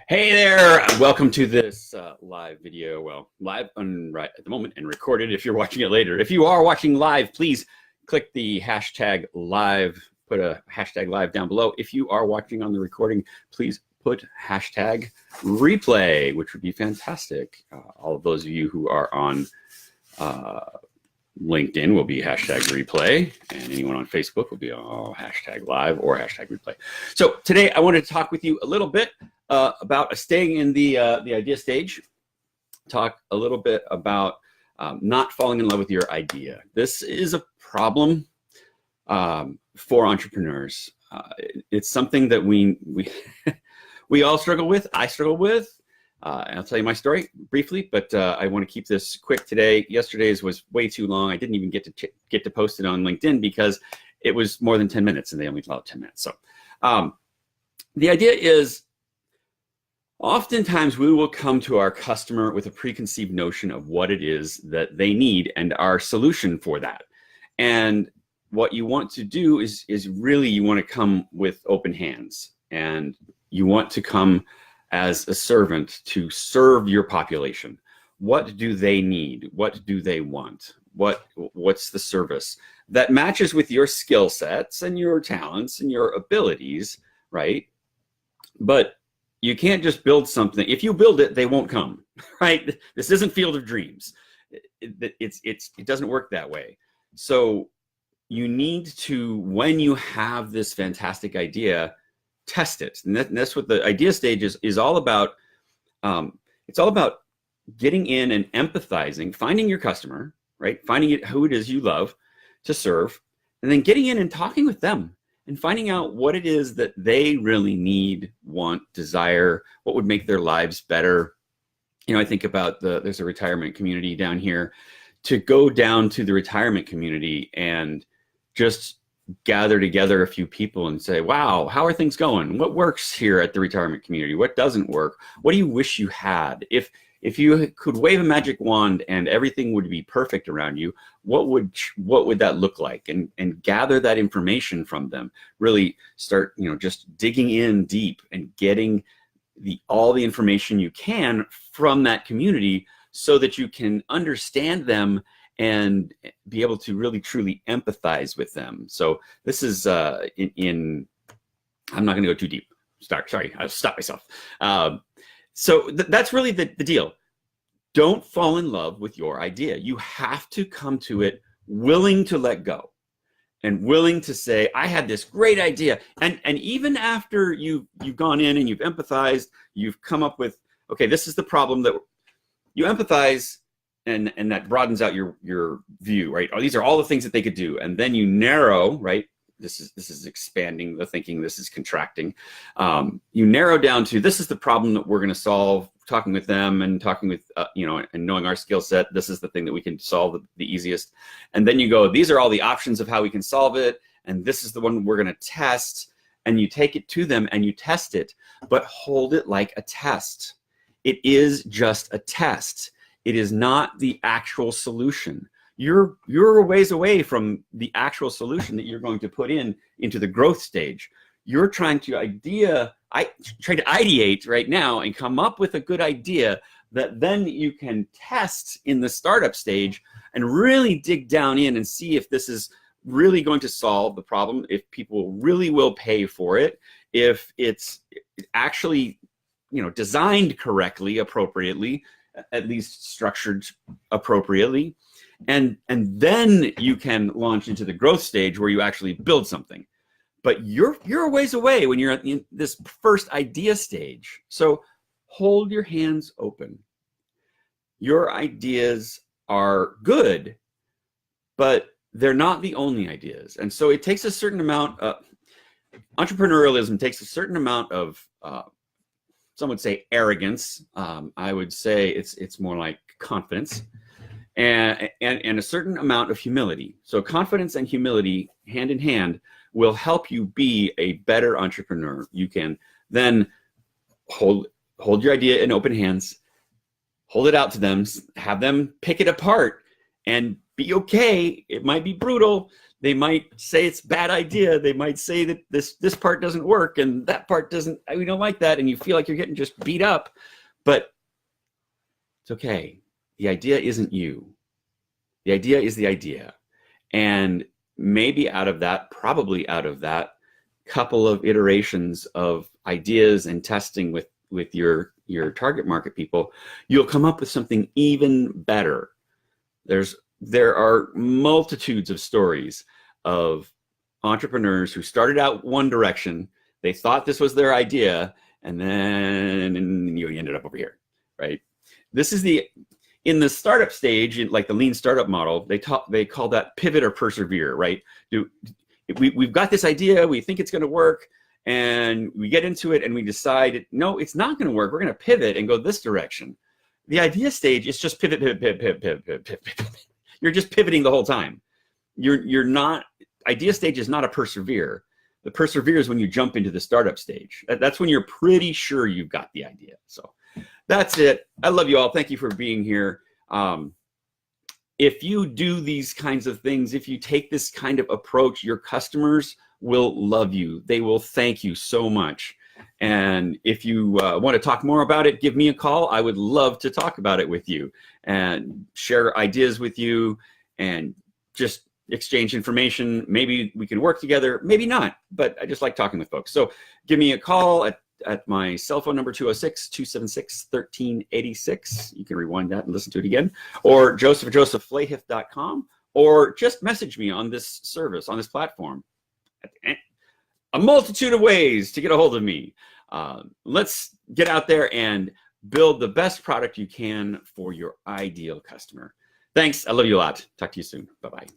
Hey there, welcome to this live video. Well, live right at the moment and recorded if you're watching it later. If you are watching live, please click the hashtag live, put a hashtag live down below. If you are watching on the recording, please put hashtag replay, which would be fantastic. All of those of you who are on LinkedIn will be hashtag replay, and anyone on Facebook will be hashtag live or hashtag replay. So today I wanted to talk with you a little bit about staying in the idea stage, talk a little bit about not falling in love with your idea. This is a problem for entrepreneurs. It's something that we we all struggle with. I struggle with. And I'll tell you my story briefly, but I want to keep this quick today. Yesterday's was way too long. I didn't even get to post it on LinkedIn because it was more than 10 minutes and they only allowed 10 minutes. So the idea is oftentimes we will come to our customer with a preconceived notion of what it is that they need and our solution for that. And what you want to do is really you want to come with open hands, and you want to come as a servant to serve your population. What do they need? What do they want? What's the service that matches with your skill sets and your talents and your abilities, right? But you can't just build something. If you build it, they won't come, right? This isn't Field of Dreams. It doesn't work that way. So you need to, when you have this fantastic idea, test it. And that's what the idea stage is all about. It's all about getting in and empathizing, finding your customer, right? Finding who it is you love to serve, and then getting in and talking with them and finding out what it is that they really need, want, desire, what would make their lives better. You know, I think about there's a retirement community down here. To go down to the retirement community and just gather together a few people and say, wow, how are things going? What works here at the retirement community? What doesn't work? What do you wish you had? If you could wave a magic wand and everything would be perfect around you, what would that look like? And gather that information from them. Really start, just digging in deep and getting all the information you can from that community so that you can understand them and be able to really truly empathize with them. So this is I'm not going to go too deep. Sorry, I'll stop myself. So that's really the deal. Don't fall in love with your idea. You have to come to it willing to let go and willing to say, I had this great idea. And even after you've gone in and you've empathized, you've come up with, okay, this is the problem that you empathize. And that broadens out your view, right? Oh, these are all the things that they could do. And then you narrow, right? This is expanding the thinking. This is contracting. You narrow down to, this is the problem that we're going to solve. Talking with them and talking with, and knowing our skill set, this is the thing that we can solve the easiest. And then you go, these are all the options of how we can solve it. And this is the one we're going to test. And you take it to them and you test it, but hold it like a test. It is just a test. It is not the actual solution. You're a ways away from the actual solution that you're going to put into the growth stage. You're trying to ideate right now and come up with a good idea that then you can test in the startup stage and really dig down in and see if this is really going to solve the problem, if people really will pay for it, if it's actually designed correctly, appropriately, at least structured appropriately, and then you can launch into the growth stage where you actually build something. But you're a ways away when you're in this first idea stage. So hold your hands open. Your ideas are good, but they're not the only ideas. And so it takes a certain amount of entrepreneurialism takes a certain amount of some would say arrogance. I would say it's more like confidence and a certain amount of humility. So confidence and humility hand in hand will help you be a better entrepreneur. You can then hold your idea in open hands, hold it out to them, have them pick it apart, and be okay. It might be brutal. They might say it's a bad idea. They might say that this part doesn't work and that part doesn't, we don't like that. And you feel like you're getting just beat up, but it's okay. The idea isn't you. The idea is the idea. And maybe out of that, probably out of that couple of iterations of ideas and testing with your target market people, you'll come up with something even better. There are multitudes of stories of entrepreneurs who started out one direction. They thought this was their idea, and then you ended up over here, right? This is in the startup stage, like the lean startup model, they call that pivot or persevere, right? We've got this idea, we think it's going to work, and we get into it and we decide, no, it's not going to work. We're going to pivot and go this direction. The idea stage is just pivot, pivot, pivot, pivot, pivot, pivot, pivot. You're just pivoting the whole time. You're not, idea stage is not a persevere. The persevere is when you jump into the startup stage. That's when you're pretty sure you've got the idea. So that's it. I love you all. Thank you for being here. If you do these kinds of things, if you take this kind of approach, your customers will love you. They will thank you so much. And if you want to talk more about it, give me a call. I would love to talk about it with you and share ideas with you and just exchange information. Maybe we can work together, maybe not, but I just like talking with folks. So give me a call at my cell phone number, 206-276-1386. You can rewind that and listen to it again, or josephflahiff.com, or just message me on this service, on this platform. A multitude of ways to get a hold of me. Let's get out there and build the best product you can for your ideal customer. Thanks. I love you a lot. Talk to you soon. Bye-bye.